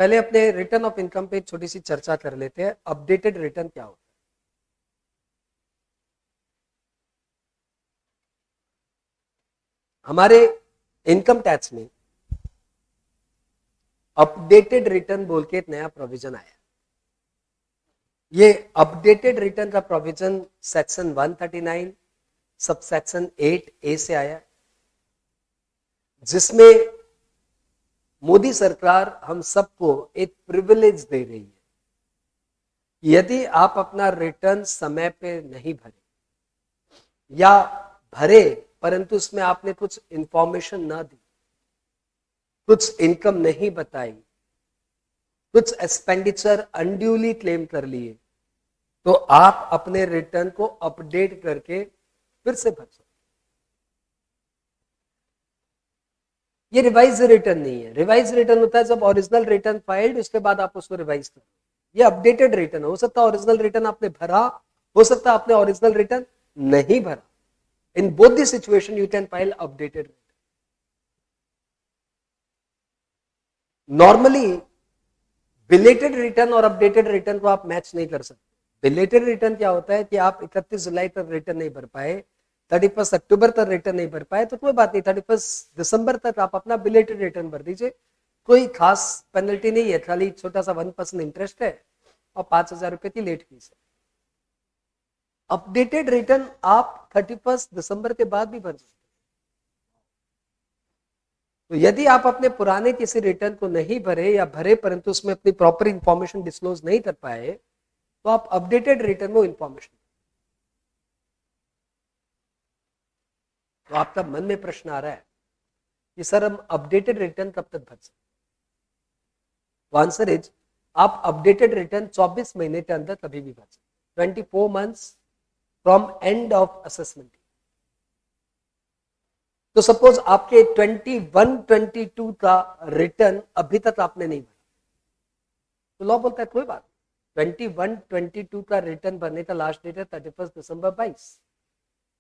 पहले अपने return of income पे छोटी सी चर्चा कर लेते हैं। अपडेटेड रिटर्न क्या होता है? हमारे इनकम टैक्स में अपडेटेड रिटर्न बोल के एक नया प्रोविजन आया। ये अपडेटेड रिटर्न का provision section 139 sub section 8A से आया, जिसमें मोदी सरकार हम सबको एक प्रिविलेज दे रही है। यदि आप अपना रिटर्न समय पे नहीं भरे या भरे परंतु उसमें आपने कुछ इंफॉर्मेशन ना दी, कुछ इनकम नहीं बताई, कुछ एक्सपेंडिचर अनड्यूली क्लेम कर लिए, तो आप अपने रिटर्न को अपडेट करके फिर से भर सकते। ये रिवाइज रिटर्न नहीं है। रिवाइज रिटर्न होता है जब ओरिजिनल रिटर्न फाइल्ड उसके बाद आप उसको रिवाइज करो। ये अपडेटेड रिटर्न हो सकता है ओरिजिनल रिटर्न आपने भरा, हो सकता है आपने ओरिजिनल रिटर्न नहीं भरा। In both the situation you can file updated return. Normally belated return और अपडेटेड रिटर्न को आप मैच नहीं कर सकते। बिलेटेड रिटर्न क्या होता है कि आप 31 जुलाई तक रिटर्न नहीं भर पाए, 31 अक्टूबर तक रिटर्न नहीं भर पाए, तो कोई बात नहीं, 31 दिसंबर तक आप अपना बिलेटेड रिटर्न भर दीजिए। कोई खास पेनल्टी नहीं है, खाली छोटा सा 1% इंटरेस्ट है और 5,000 रुपए की लेट फीस है। अपडेटेड रिटर्न आप 31 दिसंबर के बाद भी भर सकते। तो यदि आप अपने पुराने किसी रिटर्न को नहीं भरे या भरे परंतु उसमें अपनी प्रॉपर इंफॉर्मेशन डिस्क्लोज नहीं कर पाए, तो आप अपडेटेड रिटर्न में इंफॉर्मेशन। तो आपका मन में प्रश्न आ रहा है कि सर हम अपडेटेड रिटर्न कब तक भर सकते? आंसर इज आप अपडेटेड रिटर्न 24 महीने के अंदर कभी भी भर सकते, 24 months from end of assessment. तो सपोज आपके 21-22 का रिटर्न अभी तक आपने नहीं भरा, तो लॉ बोलता है कोई बात, 21-22 का रिटर्न भरने का लास्ट डेट है 31 दिसंबर 22।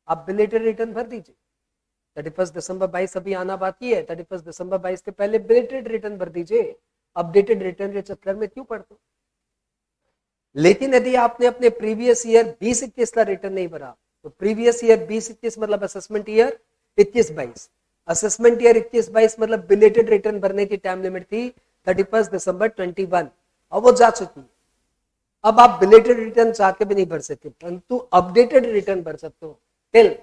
आप बिलेटेड रिटर्न भर दीजिए। 31 दिसंबर 22 अभी आना बाकी है, 31 दिसंबर 22 के पहले बिलेटेड रिटर्न भर दीजिए। अपडेटेड रिटर्न के चक्कर में क्यों पड़ते? लेकिन यदि आपने अपने प्रीवियस ईयर 20-21 का रिटर्न नहीं भरा, तो प्रीवियस ईयर 20-21 मतलब असेसमेंट ईयर 21-22, असेसमेंट ईयर 21-22 मतलब बिलेटेड रिटर्न भरने की टाइम लिमिट थी 31 दिसंबर 21, अब वो जा चुकी है। अब आप बिलेटेड रिटर्न चाह के भी नहीं भर सकते, परंतु अपडेटेड रिटर्न भर सकते हो till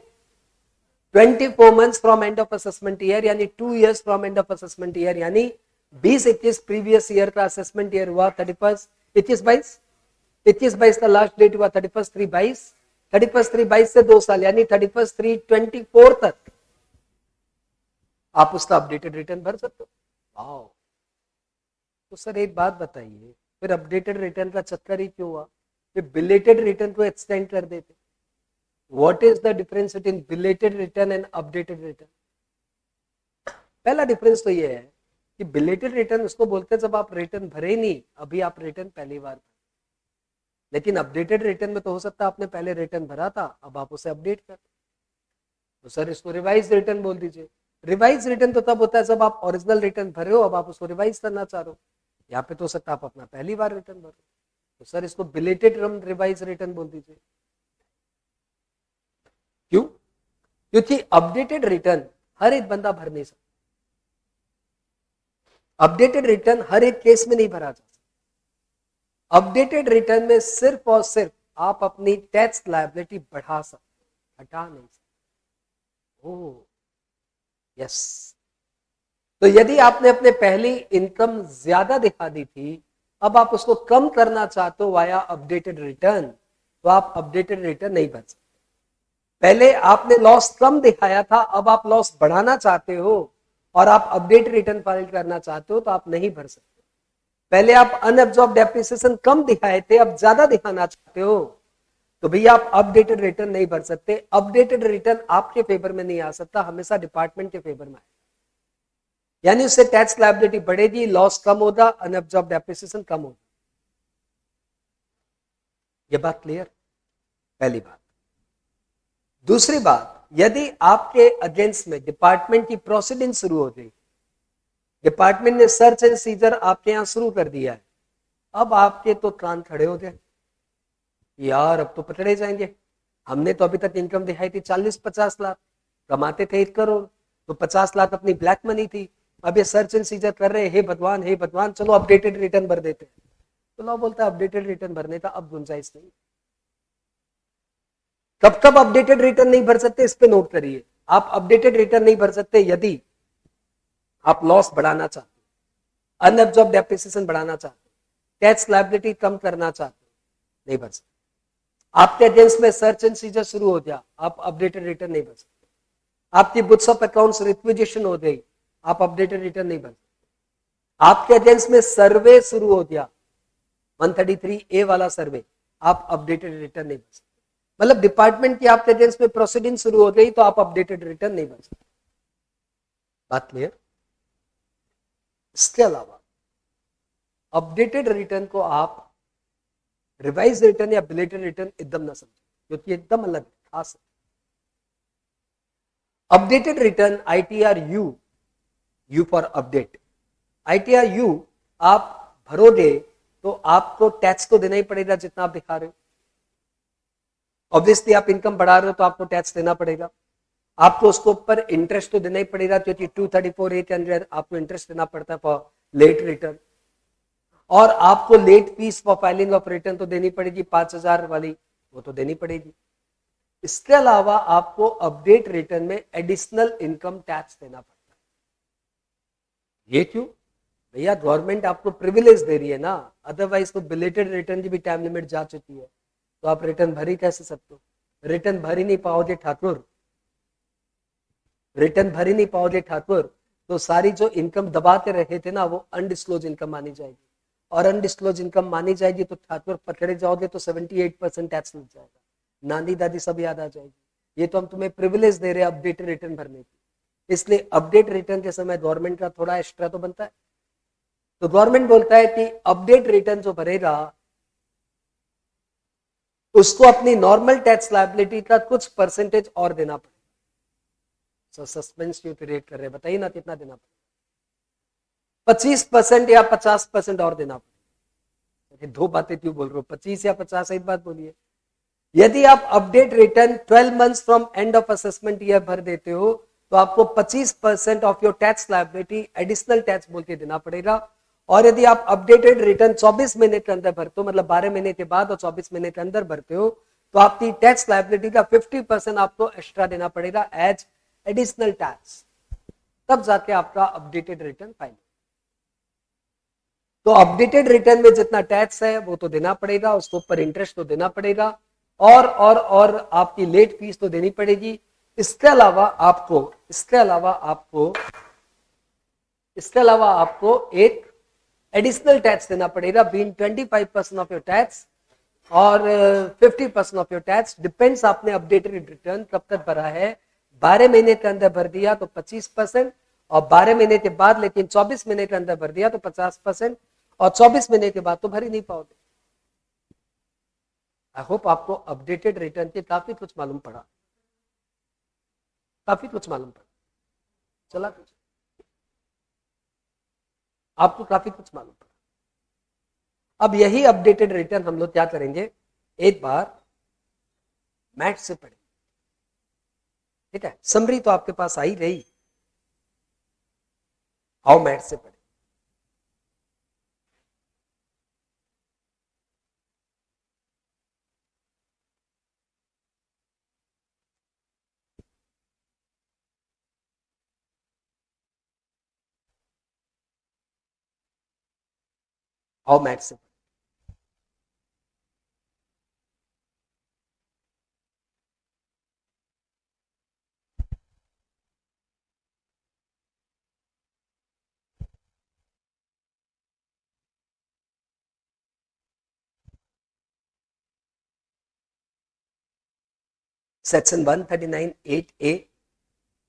24 months from end of assessment year, यानी 2 years from end of assessment year, यानी 20-21 प्रीवियस ईयर का असेसमेंट ईयर हुआ 31 21-22 का लास्ट डेट हुआ 31-3-22, 31-3-22 से 2 साल यानी 31-3-24 तक आप उसका अपडेटेड रिटर्न भर सकते हो। तो सर एक बात बताइए, फिर अपडेटेड रिटर्न का चक्कर ही क्यों हुआ? फिर बिलेटेड रिटर्न को एक्सटेंड कर देते। What is the difference between belated return and updated return? पहला डिफरेंस तो ये है कि बिलेटेड रिटर्न उसको बोलते हैं जब आप रिटर्न भरे नहीं, अभी आप रिटर्न पहली बार भरे। लेकिन अपडेटेड रिटर्न में तो हो सकता है आपने पहले रिटर्न भरा था, अब आप उसे अपडेट कर, तो सर इसको रिवाइज रिटर्न बोल दीजिए। रिवाइज रिटर्न तो तब होता है जब आप ओरिजिनल रिटर्न भरे हो, अब आप उसको रिवाइज करना चाह रहे हो। यहाँ पे तो हो सकता है आप अपना पहली बार रिटर्न भरो, तो सर इसको बिलेटेड रिवाइज रिटर्न बोल दीजिए। क्यों? क्योंकि अपडेटेड रिटर्न हर एक बंदा भर नहीं सकता। अपडेटेड रिटर्न हर एक केस में नहीं भरा जा सकता। अपडेटेड रिटर्न में सिर्फ और सिर्फ आप अपनी टैक्स लायबिलिटी बढ़ा सकते, हटा नहीं सकते। Oh yes. तो यदि आपने अपने पहली इनकम ज्यादा दिखा दी थी, अब आप उसको कम करना चाहते हो वाया अपडेटेड रिटर्न, तो आप अपडेटेड रिटर्न नहीं भर सकते। पहले आपने लॉस कम दिखाया था, अब आप लॉस बढ़ाना चाहते हो और आप अपडेट रिटर्न फाइल करना चाहते हो, तो आप नहीं भर सकते। पहले आप अनअब्जॉर्ब डेप्रिसिएशन कम दिखाए थे, अब ज्यादा दिखाना चाहते हो, तो भैया आप अपडेटेड रिटर्न नहीं भर सकते। अपडेटेड रिटर्न आपके फेवर में नहीं आ सकता, हमेशा डिपार्टमेंट के फेवर में आए, यानी उससे टैक्स लायबिलिटी बढ़ेगी, लॉस कम होगा, अनअब्जॉर्ब डेप्रिसिएशन कम होगा। ये बात क्लियर? पहली बात। दूसरी बात, यदि आपके अगेंस्ट में डिपार्टमेंट की प्रोसीडिंग शुरू हो गई, डिपार्टमेंट ने सर्च एंड सीजर आपके यहाँ शुरू कर दिया है। अब आपके तो कान खड़े हो गए, यार अब तो पकड़े जाएंगे। हमने तो अभी तक इनकम दिखाई थी 40-50 लाख, कमाते थे 1 करोड़, तो 50 लाख अपनी ब्लैक मनी थी। अब ये सर्च एंड सीजर कर रहे हैं, हे भगवान चलो अपडेटेड रिटर्न भर देते हैं। तो लॉ बोलता है अपडेटेड रिटर्न भरने का अब गुंजाइश नहीं। कब कब अपडेटेड रिटर्न नहीं भर सकते इस पे नोट करिए। आप अपडेटेड रिटर्न नहीं भर सकते यदि आप लॉस बढ़ाना चाहते, अनअब्जॉर्ब डेप्रिसिएशन बढ़ाना चाहते, टैक्स लायबिलिटी कम करना चाहते, नहीं भर सकते। आपके अगेंस्ट में सर्च एंड सीजर शुरू हो गया, आप अपडेटेड रिटर्न नहीं भर सकते। आपकी बुक्स ऑफ अकाउंट्स रिक्विजिशन हो गई, आप अपडेटेड रिटर्न नहीं भर सकते। आपके अगेंस्ट में सर्वे शुरू हो गया 133A वाला सर्वे, आप अपडेटेड रिटर्न नहीं भर सकते। मतलब डिपार्टमेंट की आपके अगेंस्ट में प्रोसीडिंग शुरू हो गई तो आप अपडेटेड रिटर्न नहीं भर सकते। बात क्लियर? इसके अलावा अपडेटेड रिटर्न को आप रिवाइज रिटर्न या बिलेटेड रिटर्न एकदम ना समझें, क्योंकि एकदम अलग खास है। Updated return ITR-U, U for update. ITR-U आप भरोगे तो आपको टैक्स तो देना ही पड़ेगा जितना आप दिखा रहे हो। ऑब्वियसली आप इनकम बढ़ा रहे हो तो आपको टैक्स देना पड़ेगा। आपको उसके ऊपर इंटरेस्ट तो देना ही पड़ेगा, क्योंकि 234(8) आपको इंटरेस्ट देना पड़ता है फॉर लेट रिटर्न। और आपको late fees for filing of return तो देनी पड़ेगी 5,000 वाली, वो तो देनी पड़ेगी। इसके अलावा आपको अपडेट रिटर्न में एडिशनल इनकम टैक्स देना पड़ता है। ये क्यों? भैया गवर्नमेंट आपको प्रिविलेज दे रही है ना, अदरवाइज तो बिलेटेड रिटर्न की भी टाइम लिमिट जा चुकी है, तो आप रिटर्न भर ही कैसे सकते हो? रिटर्न भर ही नहीं पाओगे ठाकुर, रिटर्न भर ही नहीं पाओगे ठाकुर, तो सारी जो इनकम दबाते रहे थे ना वो अनडिस्क्लोज इनकम मानी जाएगी, और अनडिस्क्लोज इनकम मानी जाएगी तो ठाकुर पकड़े जाओगे तो 78% टैक्स लग जाएगा, नानी दादी सब याद आ जाएगी। ये तो हम तुम्हें प्रिविलेज दे रहे हैं अपडेटेड रिटर्न भरने की, इसलिए अपडेट रिटर्न के समय गवर्नमेंट का थोड़ा एक्स्ट्रा तो बनता है। तो गवर्नमेंट बोलता है कि अपडेट रिटर्न जो भरेगा उसको अपनी नॉर्मल टैक्स लायबिलिटी का कुछ परसेंटेज और देना पड़ेगा। सस्पेंस क्यों क्रिएट कर रहे हैं, बताइए ना कितना देना पड़ेगा? 25% या 50% और देना पड़ेगा। दो बातें क्यों बोल रहे हो, 25 या 50? एक बात बोलिए। यदि आप update return 12 months from end of assessment year भर देते हो तो आपको 25% of your tax liability additional tax बोल के देना पड़ेगा। और यदि आप अपडेटेड रिटर्न 24 महीने के अंदर भरते हो, मतलब 12 महीने के बाद और 24 महीने के अंदर भरते हो, तो आपकी टैक्स लायबिलिटी का 50% आपको एक्स्ट्रा देना पड़ेगा एज एडिशनल टैक्स, तब जाके आपका अपडेटेड रिटर्न फाइल। तो अपडेटेड रिटर्न में जितना टैक्स है वो तो देना पड़ेगा, उसके ऊपर इंटरेस्ट तो देना पड़ेगा, और आपकी लेट फीस तो देनी पड़ेगी। इसके अलावा आपको एक एडिशनल टैक्स देना पड़ेगा, बीइंग 25% ऑफ योर टैक्स और 50% ऑफ योर टैक्स, डिपेंड्स आपने अपडेटेड रिटर्न कब तक भरा है। 12 महीने के अंदर भर दिया तो 25%, और 12 महीने के बाद लेकिन 24 महीने के अंदर भर दिया तो 50%, और 24 महीने के बाद तो भर ही नहीं पाओगे। आई होप आपको अपडेटेड रिटर्न के काफी कुछ मालूम पड़ा, चला कुछ आपको काफी कुछ मालूम पड़ा। अब यही अपडेटेड रिटर्न हम लोग क्या करेंगे, एक बार मैथ से पढ़ेंगे, ठीक है? समरी तो आपके पास आई रही, आओ मैथ से पढ़े। आओ मैथ से। सेक्शन 139(8)A,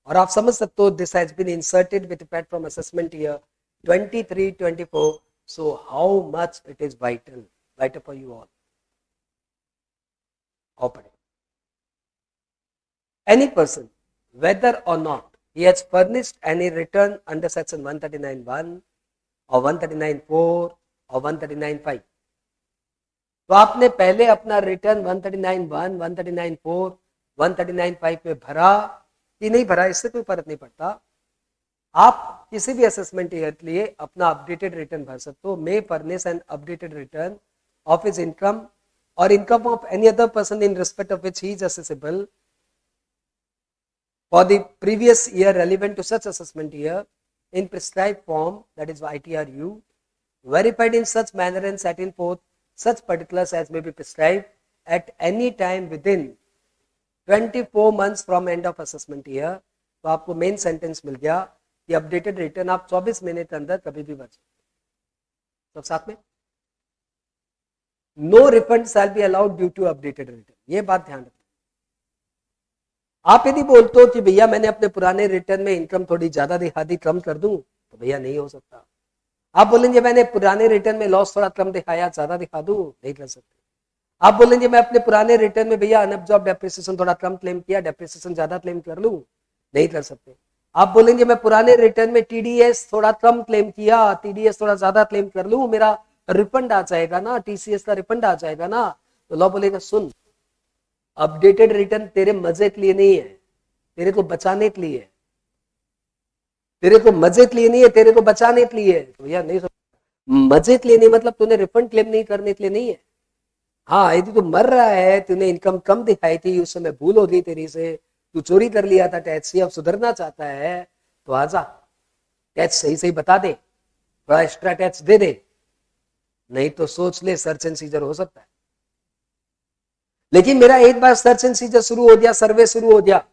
और आप समझ सकते हो this has been inserted with effect from assessment year 23-24, so how much it is vital for you all. आओ पढ़े। Any person, whether or not he has furnished any return under section 139(1) और 139(4) और 139(5. तो आपने पहले अपना रिटर्न 139(1), 139(4), 139(5 में भरा कि नहीं भरा, इससे कोई फर्क नहीं पड़ता. आप किसी भी असेसमेंट ईयर के लिए अपना अपडेटेड रिटर्न भर सकते हो. May furnish an updated return of his income और income of any other person in respect of which he is assessable for the previous year relevant to such assessment year in prescribed form, that is ITRU, verified in such manner and setting forth such particulars as may be prescribed at any time within 24 months from end of assessment year. तो आपको main sentence मिल गया कि updated return आप 24 महीने के अंदर कभी भी भर सकते. सब साथ में. No refund shall be allowed due to updated return. ये बात ध्यान रखना. आप यदि बोलते हो कि भैया मैंने अपने पुराने रिटर्न में इनकम थोड़ी ज्यादा दिखा दी, कम कर दूं, तो भैया नहीं हो सकता. आप बोलेंगे मैंने पुराने रिटर्न में लॉस थोड़ा कम दिखाया, ज्यादा दिखा दूं, नहीं कर सकते. आप बोलेंगे मैं अपने पुराने रिटर्न में भैया अनअब्जॉर्ब्ड डेप्रिसिएशन थोड़ा कम क्लेम किया, डेप्रिसिएशन ज्यादा क्लेम कर लूं, नहीं कर सकते. आप बोलेंगे मैं पुराने रिटर्न में टीडीएस थोड़ा कम क्लेम किया, टीडीएस थोड़ा ज्यादा क्लेम कर लूं, मेरा रिफंड आ जाएगा ना, टीसीएस का रिफंड आ जाएगा ना. तो लॉ बोलेगा सुन, अपडेटेड रिटर्न तेरे मजे के लिए नहीं है, तेरे को बचाने के लिए है. तेरे को मजे के लिए नहीं है, तेरे को बचाने के लिए है. तो भैया नहीं, मजे के लिए नहीं मतलब तूने रिफंड क्लेम नहीं करने के लिए नहीं है. हाँ, यदि तू मर रहा है, तूने इनकम कम दिखाई थी, उस समय भूल हो गई तेरी से, तू चोरी कर लिया था टैक्स से, अब सुधरना चाहता है तो आजा, टैक्स सही सही बता दे, थोड़ा एक्स्ट्रा टैक्स दे दे, नहीं तो सोच ले सर्च एंड सीजर हो सकता है. लेकिन मेरा एक बार सर्च एंड सीजर शुरू हो गया, सर्वे शुरू हो गया,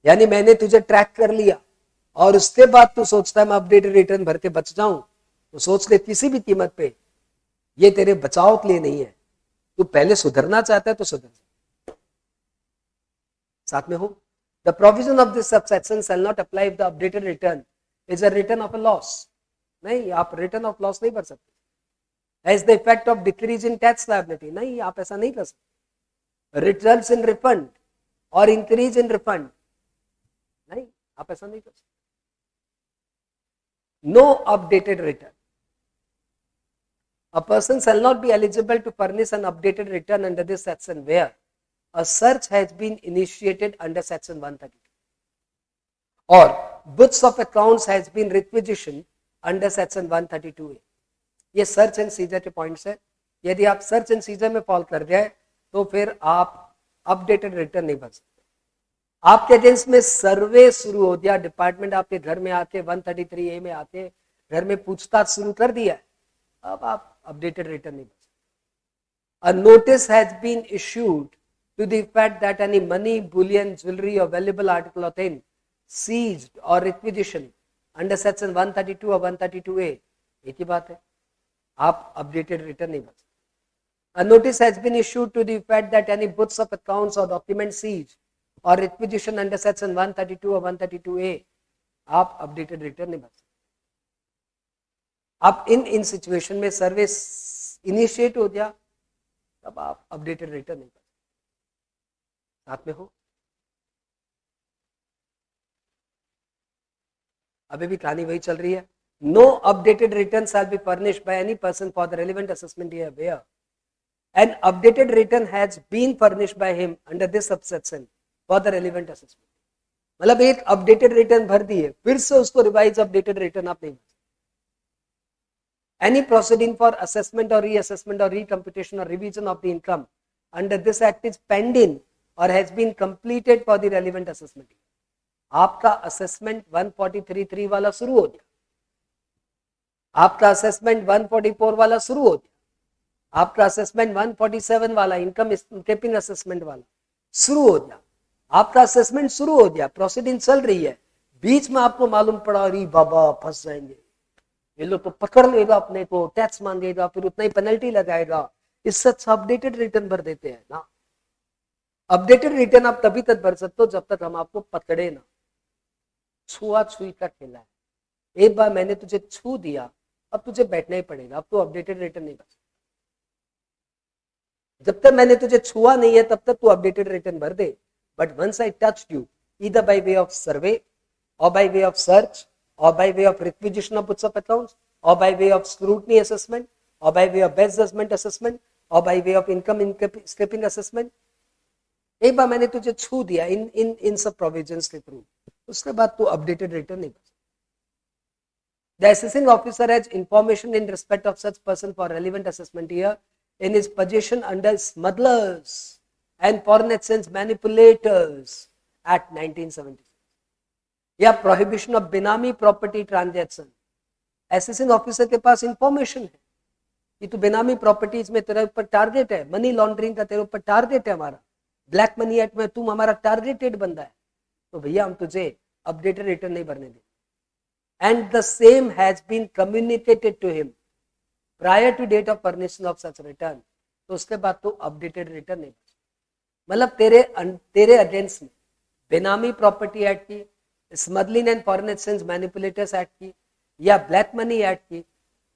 यानी मैंने तुझे ट्रैक कर लिया और उसके बाद तू सोचता है मैं अपडेटेड रिटर्न भर के बच जाऊं, तो सोच ले किसी भी कीमत पे ये तेरे बचाव के लिए नहीं है. तू पहले सुधरना चाहता है तो सुधर. साथ में हो. The provision of this subsection shall not apply if the updated return is a return of a loss. नहीं, आप रिटर्न ऑफ लॉस नहीं भर सकते. As the effect of decrease in tax liability, नहीं, आप ऐसा नहीं कर सकते. रिटर्न्स इन रिफंड और इंक्रीज इन रिफंड, नहीं, आप ऐसा नहीं कर सकते. No updated return. A person shall not be eligible to furnish an updated return under this section where a search has been initiated under section 132 or books of accounts has been requisitioned under section 132A. ये search and seizure के points है. यदि आप search and seizure में fall कर जाए तो फिर आप अपडेटेड रिटर्न नहीं भर सकते. आपके अगेंस्ट में सर्वे शुरू हो गया, डिपार्टमेंट आपके घर में आके 133A में आके घर में पूछताछ शुरू कर दिया है, अब आप अपडेटेड रिटर्न नहीं भर सकते. A notice has been issued to the effect that any money, bullion, jewelry or valuable article of thing seized or requisition under section 132 or 132A, एक ही बात है, आप अपडेटेड रिटर्न नहीं भर सकते. A notice has been issued to the effect that any books of accounts or documents seized or requisition under section 132 or 132A, आप updated return नहीं भर सकते. आप इन सिचुएशन में सर्विस इनिशिएट हो गया, तब आप अपडेटेड रिटर्न नहीं कर सकते. साथ में हो. अभी भी कहानी वही चल रही है. No updated return shall be furnished by any person for the relevant assessment year where an updated return has been furnished by him under this subsection for the relevant assessment. मतलब एक अपडेटेड रिटर्न भर दिए, फिर से उसको revise updated return आप नहीं भर. Any proceeding for assessment or reassessment or recomputation or revision of the income under this act is pending or has been completed for the relevant assessment. आपका assessment 143.3 वाला शुरू हो गया, आपका असेसमेंट 144 वाला शुरू हो गया, आपका असेसमेंट 147 वाला इनकम स्टेपिंग असेसमेंट वाला शुरू हो गया, आपका असेसमेंट शुरू हो गया, प्रोसीडिंग चल रही है, बीच में आपको मालूम पड़ा अरे बाबा फंस जाएंगे, ये लोग तो पकड़ लेगा अपने को, टैक्स मांगेगा, फिर उतना ही पेनल्टी लगाएगा, इससे अच्छा अपडेटेड रिटर्न भर देते हैं ना. अपडेटेड रिटर्न आप तभी तक भर सकते हो जब तक हम आपको पकड़े ना. छुआछुई का खेला है. एक बार मैंने तुझे छू दिया, अब तुझे बैठना ही पड़ेगा, अब तो अपडेटेड रिटर्न नहीं भर सकता. जब तक मैंने तुझे छुआ नहीं है तब तक तू अपडेटेड रिटर्न भर दे. But once I touched you either by way of survey or by way of search, or by way of requisition of books of accounts, or by way of scrutiny assessment, or by way of best judgment assessment, or by way of income stripping assessment. एक बार मैंने तुझे छू दिया इन इन इन सब provisions के through, उसके बाद तू अपडेटेड रिटर्न नहीं कर सकता. The assessing officer has information in respect of such person for relevant assessment year in his possession under smugglers and foreign exchange manipulators Act 1976 या प्रोहिबिशन ऑफ बेनामी प्रॉपर्टी ट्रांजैक्शन. असेसिंग ऑफिसर के पास information है कि तू बेनामी properties में तेरे ऊपर टारगेट है, मनी लॉन्ड्रिंग का तेरे ऊपर टारगेट है, हमारा ब्लैक मनी एक्ट में तुम हमारा टारगेटेड बंदा है, तो भैया हम तुझे अपडेटेड रिटर्न नहीं भरने देंगे. And the same has been communicated to him prior to date of furnishing of such return. तो उसके बाद तो अपडेटेड रिटर्न नहीं. मतलब तेरे अगेंस्ट में बेनामी प्रॉपर्टी एक्ट की, smuggling and foreign exchange manipulators act की, या ब्लैक मनी एक्ट की,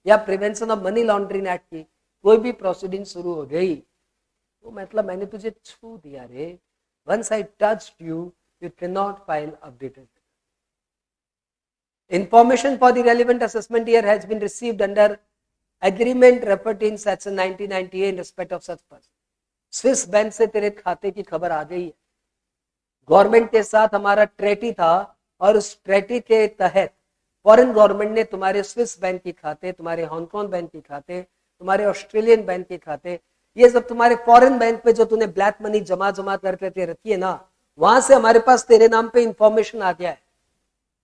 या prevention of money laundering act की कोई भी प्रोसीडिंग शुरू हो गई तो मतलब मैंने तुझे छू दिया रे. Once I touched you, you can not file updated. Information for the relevant assessment year has been received under agreement referred in section 1998 in respect of such person. Swiss bank से तेरे खाते की खबर आ गई है. गवर्नमेंट के साथ हमारा ट्रेटी था और उस ट्रेटी के तहत फॉरेन गवर्नमेंट ने तुम्हारे स्विस बैंक के खाते, तुम्हारे हांगकांग बैंक के खाते, तुम्हारे ऑस्ट्रेलियन बैंक के खाते, ये सब तुम्हारे फॉरेन बैंक पे जो तूने ब्लैक मनी जमा करके रखी है ना, वहां से हमारे पास तेरे नाम पे इंफॉर्मेशन आ गया है.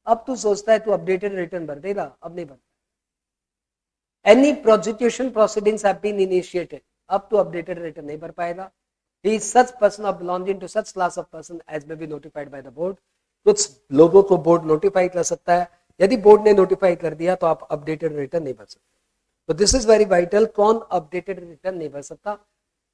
अब तू सोचता है तू अपडेटेड रिटर्न भर देगा, अब नहीं भर. Any prosecution proceedings have been initiated, अब तू अपडेटेड रिटर्न नहीं भर पाएगा. He is such person of belonging to such class of person as may be notified by the board. कुछ लोगों को बोर्ड नोटिफाई कर सकता है, यदि बोर्ड ने नोटिफाई कर दिया तो आप अपडेटेड रिटर्न नहीं भर सकते. तो दिस इज वेरी वाइटल. कौन अपडेटेड रिटर्न नहीं भर सकता?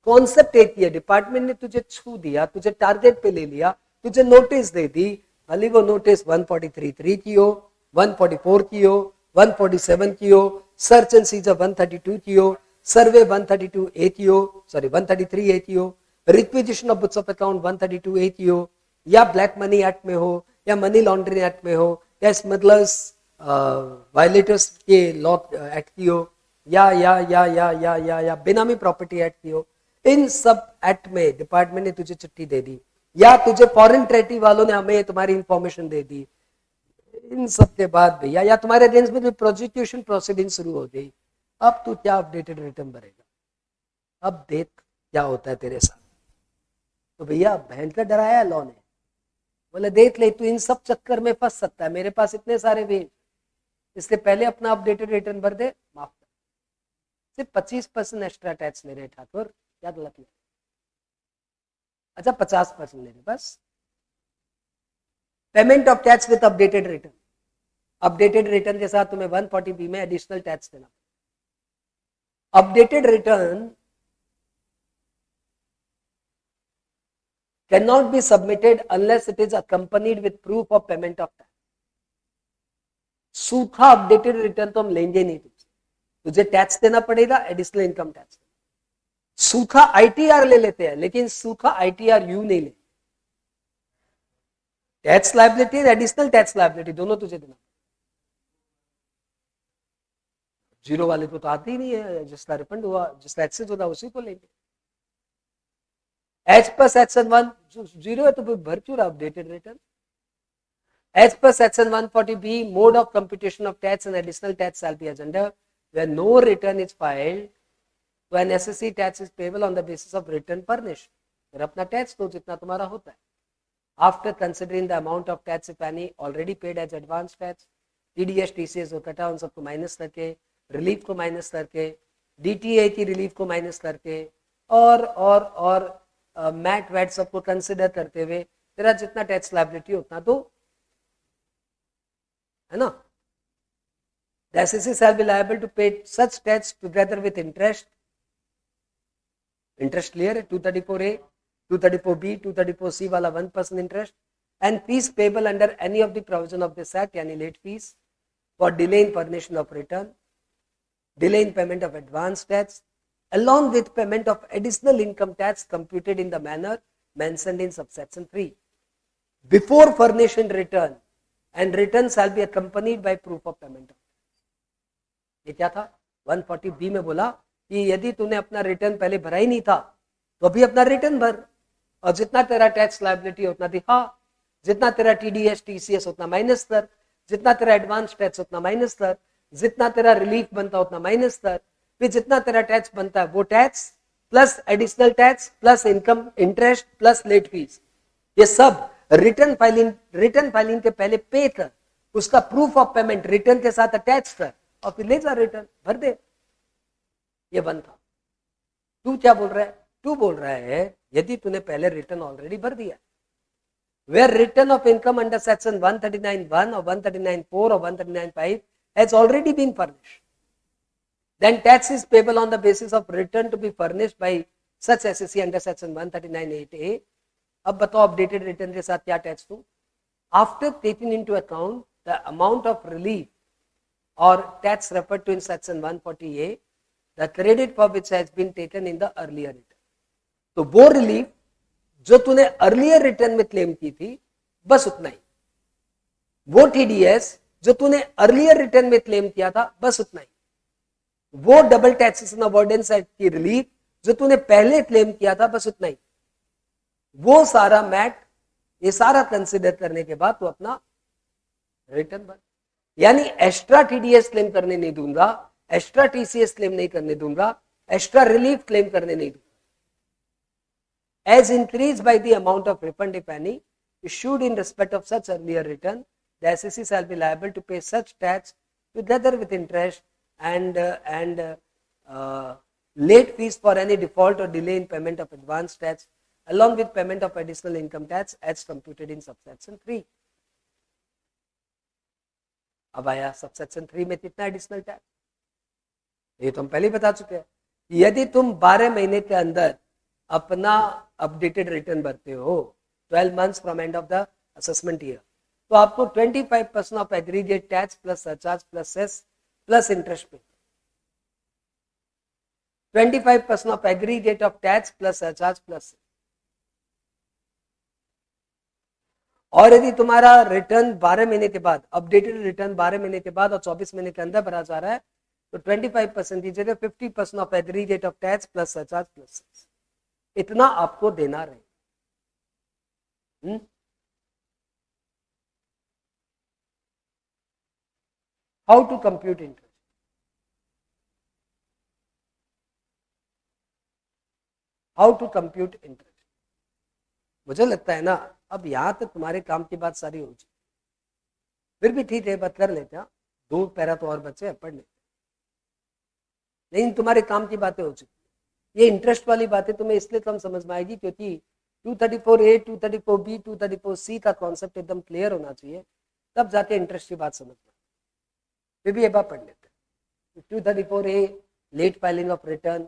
कॉन्सेप्ट एक ही है, डिपार्टमेंट ने तुझे छू दिया, तुझे टारगेट पे ले लिया, तुझे नोटिस दे दी, भले वो नोटिस 143(3) की हो, 144 की हो, 147 की हो, सर्च एंड सीजर 132 की हो, सर्वे 132A की हो, सॉरी 133A की हो, requisition of books of account 132A की हो, या ब्लैक मनी एक्ट में हो, या मनी लॉन्ड्रिंग एक्ट में हो, या स्मगलर्स वायलेटर्स के लॉ एक्ट की हो, या बेनामी प्रॉपर्टी एक्ट की हो. इन सब एक्ट में डिपार्टमेंट ने तुझे चिट्ठी दे दी, या तुझे फॉरेन ट्रेटी वालों ने हमें तुम्हारी इंफॉर्मेशन दे दी. इन सब के बाद भैया या तुम्हारे अगेंस्ट में प्रोसिक्यूशन प्रोसीडिंग शुरू हो गई, अब तू क्या अपडेटेड रिटर्न भरेगा? अब देख क्या होता है तेरे साथ. तो भैया बहन का डराया लॉ ने, बोले देख ले तू इन सब चक्कर में फंस सकता है, मेरे पास इतने सारे वे, इससे पहले अपना अपडेटेड रिटर्न भर दे, माफ कर. सिर्फ 25% एक्स्ट्रा टैक्स ले रहे ठाकुर, क्या गलत नहीं. अच्छा 50% ले रहे बस. Payment of tax with updated return, updated return के साथ तुम्हें 140B में एडिशनल टैक्स देना. Updated return can not be submitted unless it is accompanied with proof of payment of tax. सूखा अपडेटेड रिटर्न तो हम लेंगे नहीं तुझे टैक्स देना पड़ेगा, एडिशनल इनकम टैक्स. सूखा आईटीआर ले लेते हैं, लेकिन सूखा आईटीआर यू नहीं ले. Tax liability, additional tax liability दोनों तुझे देना. जीरो वाले को तो आती ही नहीं है, जिसका रिफंड हुआ, जिसका एक्सेस होता उसी को लेंगे. एज पर सेक्शन 1 जीरो है तो भर क्यों रहा updated return? As per section 140B mode of computation of tax and additional tax shall be as under where no return is filed तो an SSC tax is payable on the basis of return furnished. फिर अपना tax दो जितना तुम्हारा होता है. After considering the amount of tax if any already paid as advance tax, TDS TCS जो कटा उन सबको माइनस करके, रिलीफ को माइनस करके, DTA की रिलीफ को माइनस करके, और मैट वैट सबको कंसिडर करते हुए तेरा जितना टैक्स लायबिलिटी उतना तो है ना. The SSC shall be liable to pay such tax together with interest. Interest clear है 234A, 234B, 234C वाला 1% interest and fees payable under any of the provision of this act यानी late fees for delay in furnishing of return, delay in payment of advance tax, along with payment of additional income tax computed in the manner mentioned in subsection 3. Before furnishing return, and return shall be accompanied by proof of payment. ये क्या था? 140B में बोला कि यदि तूने अपना return पहले भरा ही नहीं था तो अभी अपना रिटर्न भर, और जितना तेरा टैक्स लायबिलिटी उतना दिखा, जितना तेरा टीडीएस टीसीएस उतना माइनस कर, जितना तेरा एडवांस टैक्स उतना माइनस कर, जितना तेरा रिलीफ बनता उतना माइनस कर, फिर जितना तेरा टैक्स बनता है वो tax plus additional tax plus income interest plus late fees, ये सब रिटर्न फाइलिंग के पहले पे कर, उसका प्रूफ ऑफ पेमेंट रिटर्न के साथ अटैच कर और फिर ले जा रिटर्न भर दे। ये वन था। तू क्या बोल रहा है? तू बोल रहा है यदि तूने पहले रिटर्न ऑलरेडी भर दिया, where return of income under section 139(1) or 139(4) or 139(5) has already been furnished, then tax is payable on the basis of return to be furnished by such SSC under section 139(8)(a). अब बताओ updated return के साथ क्या tax दूं? After taking into account the amount of relief or tax referred to in section 140(a), the credit for which has been taken in the earlier return. तो वो relief जो तूने अर्लियर रिटर्न में claim की थी बस उतना ही, वो टीडीएस जो तूने अर्लियर रिटर्न में क्लेम किया था बस उतना ही, वो डबल टैक्सेशन अवॉइडेंस एक्ट की रिलीफ जो तूने पहले क्लेम किया था बस उतना ही, वो सारा मैट, ये सारा कंसिडर करने के बाद तू अपना रिटर्न भर। यानी एक्स्ट्रा टीडीएस क्लेम करने नहीं दूंगा, एक्स्ट्रा टीसीएस क्लेम नहीं करने दूंगा, एक्स्ट्रा रिलीफ क्लेम करने नहीं दूंगा। As increased by the amount of refund, if any, issued in respect of such earlier return, the SSC shall be liable to pay such tax together with interest and late fees for any default or delay in payment of advance tax, along with payment of additional income tax as computed in subsection 3. अब आया subsection 3 में कितना additional tax, ये तो हम पहले ही बता चुके हैं। यदि तुम 12 महीने के अंदर अपना अपडेटेड रिटर्न भरते हो 12 months from end of the assessment year, तो आपको 25% of aggregate tax plus surcharge plus cess plus interest pay, 25% of aggregate of tax plus surcharge plus. और यदि तुम्हारा रिटर्न 12 महीने के बाद, अपडेटेड रिटर्न 12 महीने के बाद और 24 महीने के अंदर भरा जा रहा है, तो 25% की जगह 50% of aggregate of tax plus surcharge plus cess, इतना आपको देना रहे। How to compute interest? How to compute interest? मुझे लगता है ना अब यहां तक तुम्हारे काम की बात सारी हो चुकी, फिर भी ठीक है बात कर लेते हैं, 2 पैरा तो और बच्चे पढ़ लेते, लेकिन तुम्हारे काम की बातें हो चुकी। ये इंटरेस्ट वाली बातें तुम्हें इसलिए कम समझ में आएगी क्योंकि 234A, 234B, 234C का कॉन्सेप्ट एकदम क्लियर होना चाहिए, तब जाके इंटरेस्ट की बात समझ में। फिर भी एक बार पढ़ लेते हैं। 234A late filing of return,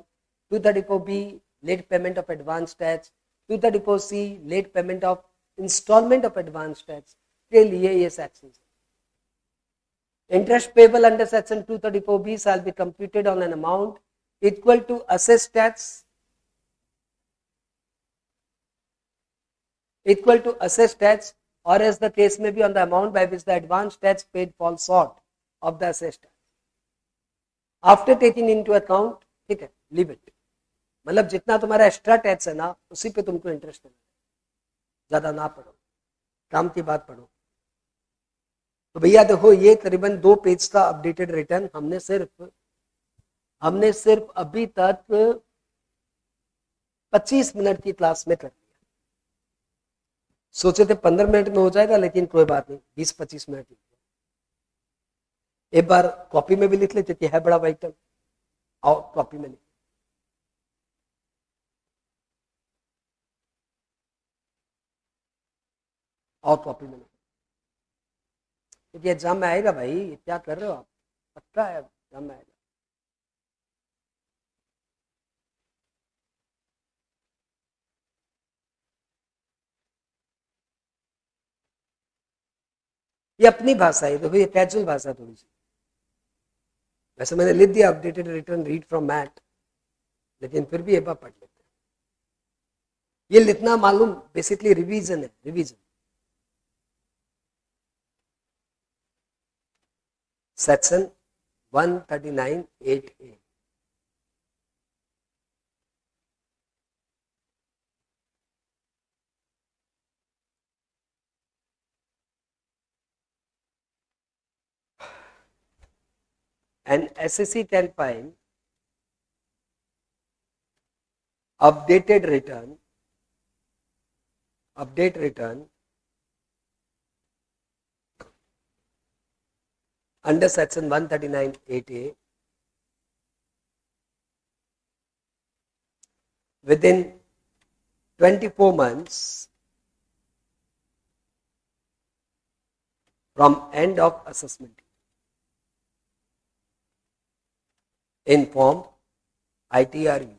234B late payment of advance tax, 234C late payment of instalment of advance tax के लिए ये section. Interest payable under section 234B shall be computed on an amount equal to assessed tax or as the case may be on the amount by which the advance tax paid falls short of the assessed tax after taking into account, ठीक है, leave it, मतलब जितना तुम्हारा extra tax है ना उसी पे तुमको इंटरेस्ट देना, ज्यादा ना पढ़ो, काम की बात पढ़ो। तो भैया देखो ये करीबन 2 पेज का अपडेटेड रिटर्न हमने सिर्फ अभी तक 25 मिनट की क्लास में कर लिया। सोचे थे 15 मिनट में हो जाएगा, लेकिन कोई बात नहीं, 20-25 मिनट। एक बार कॉपी में भी लिख लेते कि है बड़ा आइटम, आओ कॉपी में लिख, आओ कॉपी में लिख, क्योंकि एग्जाम में आएगा भाई, क्या कर रहे हो आप, पक्का है एग्जाम में आएगा। ये अपनी भाषा है, देखो ये कैजुअल भाषा थोड़ी सी, वैसे मैंने लिख दिया updated return read from mat, लेकिन फिर भी एक बार पढ़ लेते हैं। ये लिखना मालूम बेसिकली रिवीजन है, revision. Section 139(8)(a). And SEC can find update return under section 139(8)(a) within 24 months from end of assessment in form ITRU.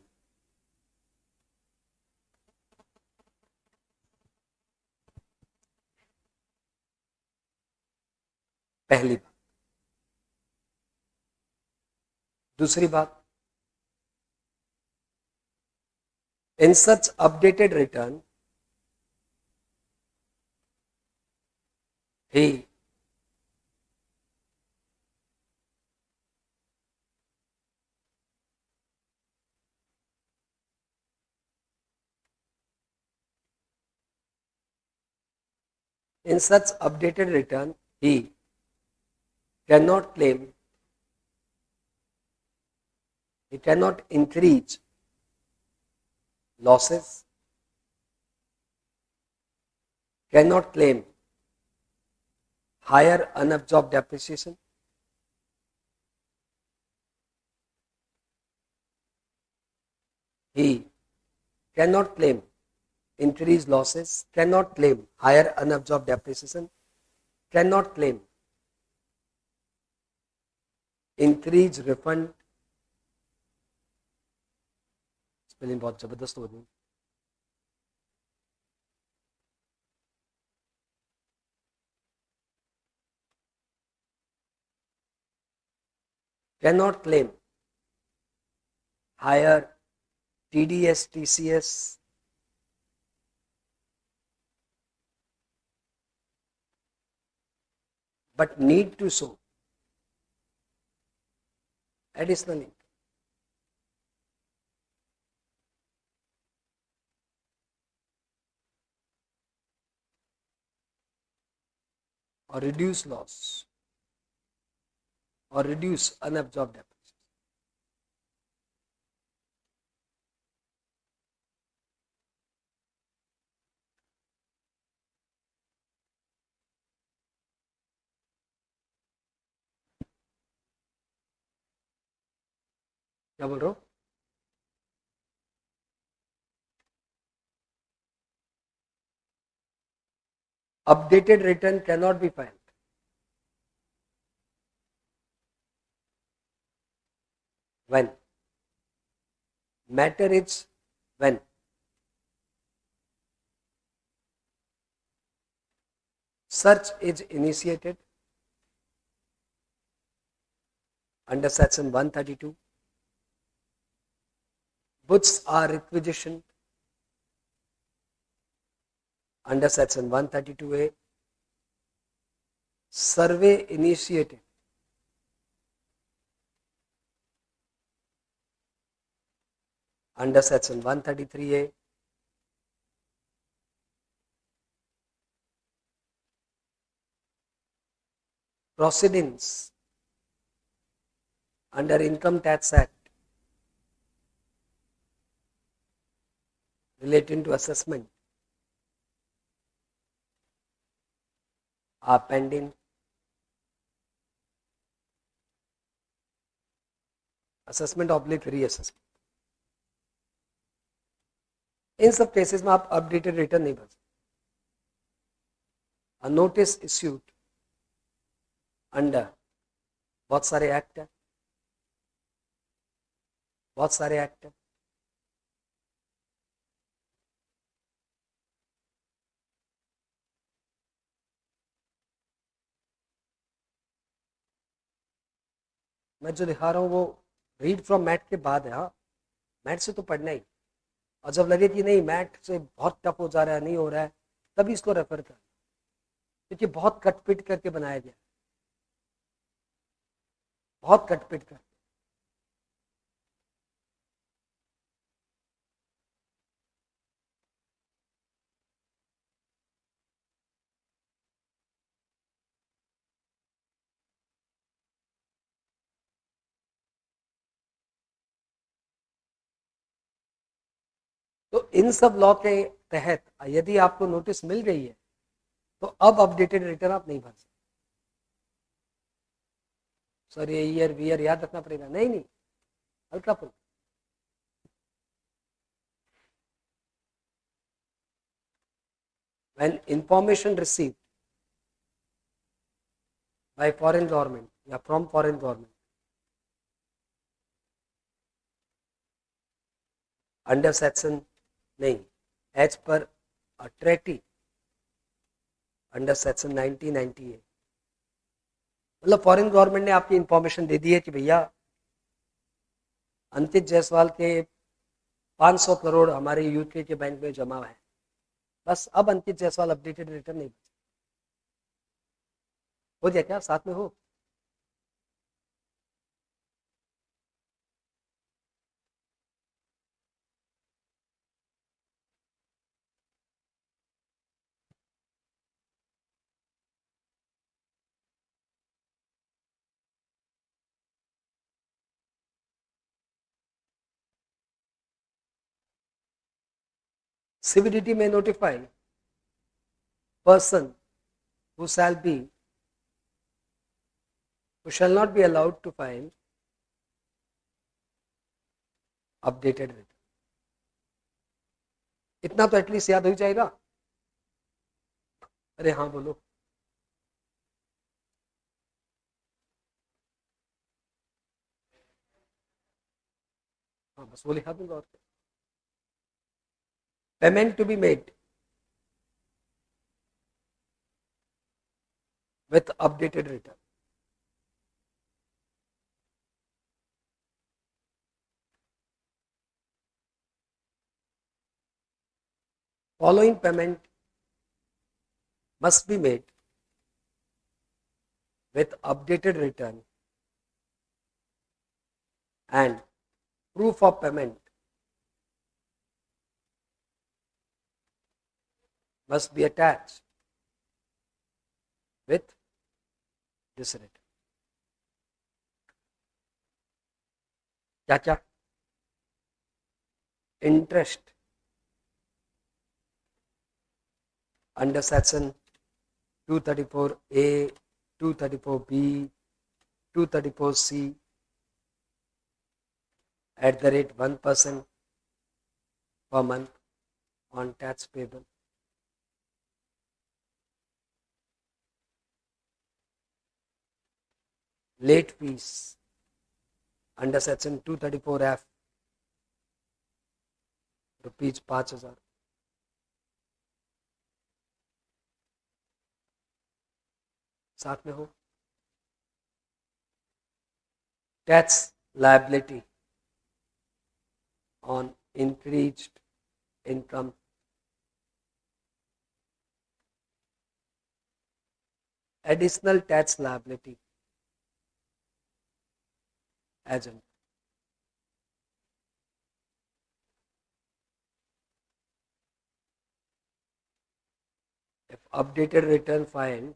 पहली बात. दूसरी बात, in such updated return he cannot claim, he cannot increase losses, cannot claim higher unabsorbed depreciation, he cannot claim increased losses, cannot claim higher unabsorbed depreciation, cannot claim increased refund. Spelling बहुत जबरदस्त हो रही. cannot claim higher TDS, TCS, but need to show additional income. Or reduce loss or reduce unabsorbed depreciation. क्या बोल रहे हो? Updated return cannot be filed when matter is when search is initiated under section 132, books are requisitioned under section 132A, survey initiated under section 133A, proceedings under Income Tax Act relating to assessment are pending. Assessment oblique reassessment, इन सब cases में आप updated return नहीं भर सकते. Notice issued under बहुत सारे act है, बहुत सारे एक्ट है. मैं जो दिखा रहा हूँ वो रीड फ्रॉम मैट के बाद है. हाँ, मैट से तो पढ़ना ही, और जब लगे कि नहीं मैट से बहुत टफ हो जा रहा है, नहीं हो रहा है, तभी इसको रेफर कर, क्योंकि बहुत कट पिट करके बनाया गया. बहुत कटपिट करते। तो इन सब लॉ के तहत यदि आपको नोटिस मिल गई है तो अब अपडेटेड रिटर्न आप नहीं भर सकते। सर ये ईयर वीयर याद रखना पड़ेगा, नहीं नहीं, हल्का फुल्का। when information received by foreign government या from foreign government under section नहीं, as per a treaty under section 1998, मतलब फॉरेन गवर्नमेंट ने आपकी इंफॉर्मेशन दे दी है कि भैया अंकित जायसवाल के 500 करोड़ हमारे यूके के बैंक में जमा है, बस अब अंकित जायसवाल अपडेटेड रिटर्न नहीं हो जाए। क्या साथ में हो? CBDT may notify person who shall not be allowed to file updated return. इतना तो एटलीस्ट याद हो जाएगा। अरे हाँ बोलो। हाँ बस वो लिखा दूंगा। और payment to be made with updated return. Following payment must be made with updated return and proof of payment must be attached with this return. क्या क्या? Interest under section 234A, 234B, 234C at the rate 1% per month on tax payable. Late fees under section 234F rupees 5,000। साथ में हो। Tax liability on increased income, additional tax liability agent. If updated return filed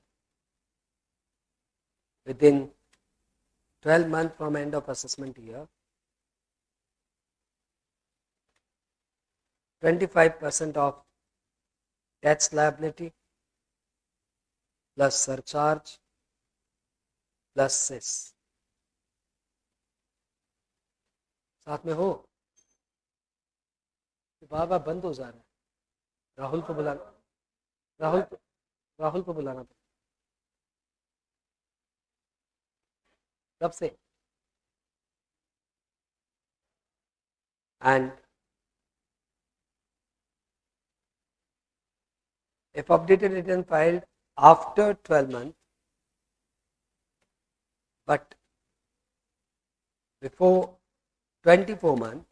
within 12 months from end of assessment year, 25% of tax liability plus surcharge plus cess। साथ में हो। बार बार बंद हो जा रहा है। राहुल को बुलाना, राहुल को बुलाना कब से? And if updated return filed after 12 months but before 24 months,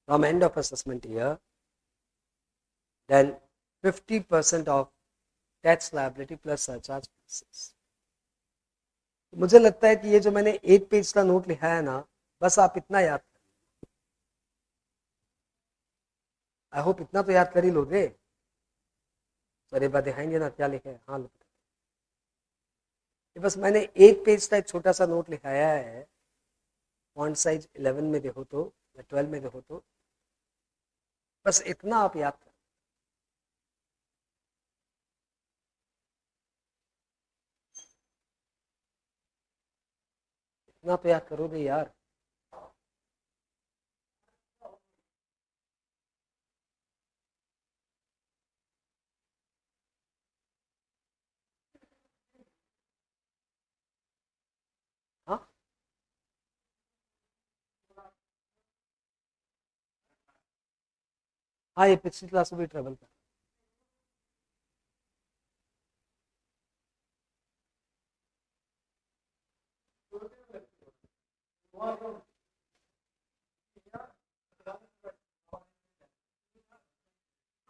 from end of assessment year, then 50% of tax liability plus surcharge plus. मुझे लगता है कि ये जो मैंने एक पेज का नोट लिखा है ना, बस आप इतना याद कर, आई होप इतना तो याद कर ही लोगे। सर एक बार दिखाएंगे ना क्या लिखे है? हाँ ये बस मैंने एक पेज का एक छोटा सा नोट लिखाया है, फॉन्ट साइज 11 में देखो तो या 12 में देखो तो, बस इतना आप याद कर। इतना तो याद करोगे यार। हाँ हाँ, ये पिछली क्लास में भी ट्रेवल कर।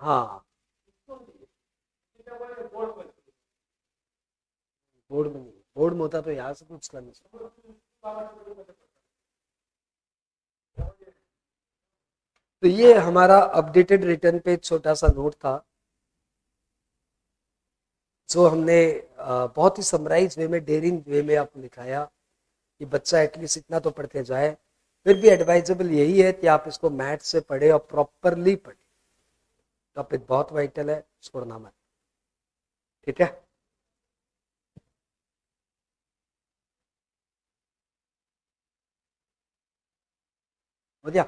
हाँ बोर्ड में नहीं, बोर्ड में होता तो यहाँ से पूछ लेना। तो ये हमारा अपडेटेड रिटर्न पे छोटा सा नोट था, जो हमने बहुत ही समराइज वे में, डेयरिंग वे में आपको दिखाया कि बच्चा एटलीस्ट इतना तो पढ़ते जाए। फिर भी एडवाइजेबल यही है कि आप इसको मैथ से पढ़े और प्रॉपरली पढ़े। टॉपिक बहुत वाइटल है, छोड़ना मत। ठीक है, हो गया।